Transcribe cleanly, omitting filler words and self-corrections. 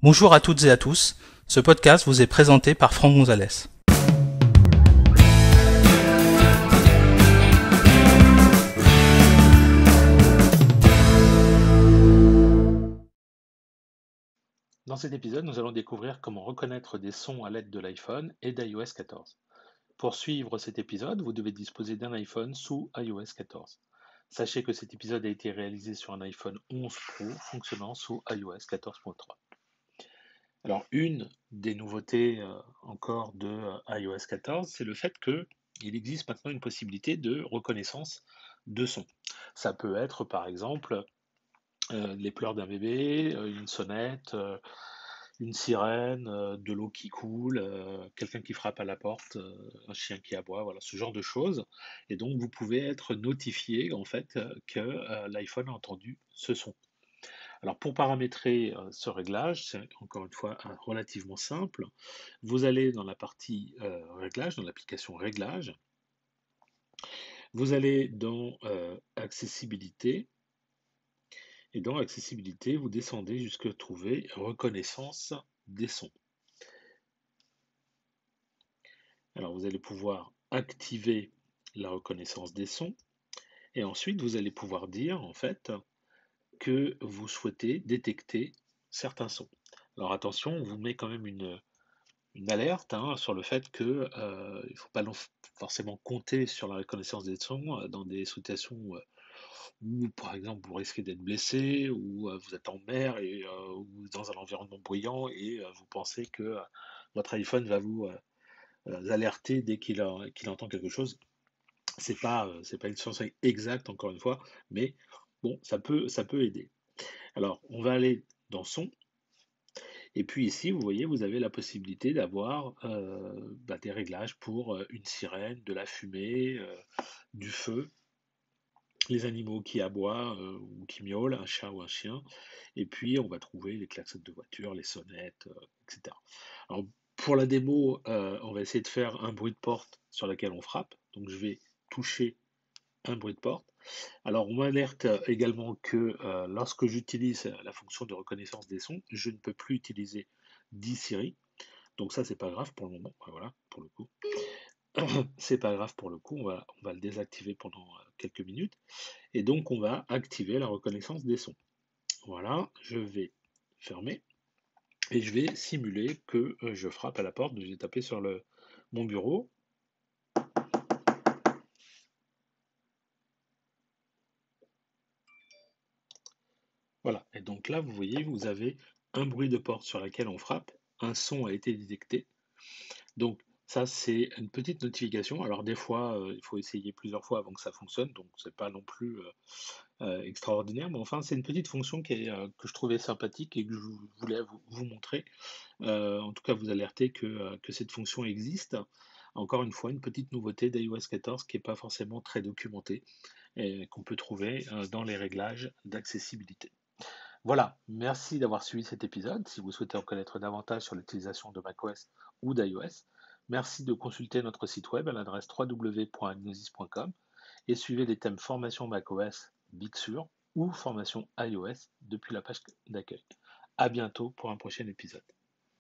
Bonjour à toutes et à tous, ce podcast vous est présenté par Franck Gonzalez. Dans cet épisode, nous allons découvrir comment reconnaître des sons à l'aide de l'iPhone et d'iOS 14. Pour suivre cet épisode, vous devez disposer d'un iPhone sous iOS 14. Sachez que cet épisode a été réalisé sur un iPhone 11 Pro fonctionnant sous iOS 14.3. Alors, une des nouveautés encore de iOS 14, c'est le fait qu'il existe maintenant une possibilité de reconnaissance de son. Ça peut être par exemple les pleurs d'un bébé, une sonnette, une sirène, de l'eau qui coule, quelqu'un qui frappe à la porte, un chien qui aboie, voilà, ce genre de choses. Et donc vous pouvez être notifié en fait que l'iPhone a entendu ce son. Alors pour paramétrer ce réglage, c'est encore une fois relativement simple. Vous allez dans la partie réglage, dans l'application réglage. Vous allez dans accessibilité. Et dans accessibilité, vous descendez jusqu'à trouver reconnaissance des sons. Alors vous allez pouvoir activer la reconnaissance des sons. Et ensuite, vous allez pouvoir dire en fait que vous souhaitez détecter certains sons. Alors attention, on vous met quand même une alerte sur le fait qu'il ne faut pas forcément compter sur la reconnaissance des sons dans des situations où, par exemple, vous risquez d'être blessé, ou vous êtes en mer ou dans un environnement bruyant et vous pensez que votre iPhone va vous alerter dès qu'il entend quelque chose. C'est pas une science exacte, encore une fois, mais bon, ça peut aider. Alors, on va aller dans son. Et puis ici, vous voyez, vous avez la possibilité d'avoir des réglages pour une sirène, de la fumée, du feu, les animaux qui aboient ou qui miaulent, un chat ou un chien. Et puis, on va trouver les klaxons de voiture, les sonnettes, etc. Alors, pour la démo, on va essayer de faire un bruit de porte sur laquelle on frappe. Donc, je vais toucher un bruit de porte. Alors, on m'alerte également que lorsque j'utilise la fonction de reconnaissance des sons, je ne peux plus utiliser d'eSiri. Donc ça, c'est pas grave pour le moment. Voilà, pour le coup. C'est pas grave pour le coup, on va le désactiver pendant quelques minutes. Et donc, on va activer la reconnaissance des sons. Voilà, je vais fermer et je vais simuler que je frappe à la porte. Je vais taper sur mon bureau. Voilà, et donc là, vous voyez, vous avez un bruit de porte sur laquelle on frappe, un son a été détecté. Donc ça, c'est une petite notification. Alors des fois, il faut essayer plusieurs fois avant que ça fonctionne, donc c'est pas non plus extraordinaire, mais enfin, c'est une petite fonction que je trouvais sympathique et que je voulais vous montrer. En tout cas, vous alerter que cette fonction existe. Encore une fois, une petite nouveauté d'iOS 14 qui n'est pas forcément très documentée et qu'on peut trouver dans les réglages d'accessibilité. Voilà, merci d'avoir suivi cet épisode. Si vous souhaitez en connaître davantage sur l'utilisation de macOS ou d'iOS, merci de consulter notre site web à l'adresse www.agnosis.com et suivez les thèmes formation macOS Big Sur ou formation iOS depuis la page d'accueil. À bientôt pour un prochain épisode.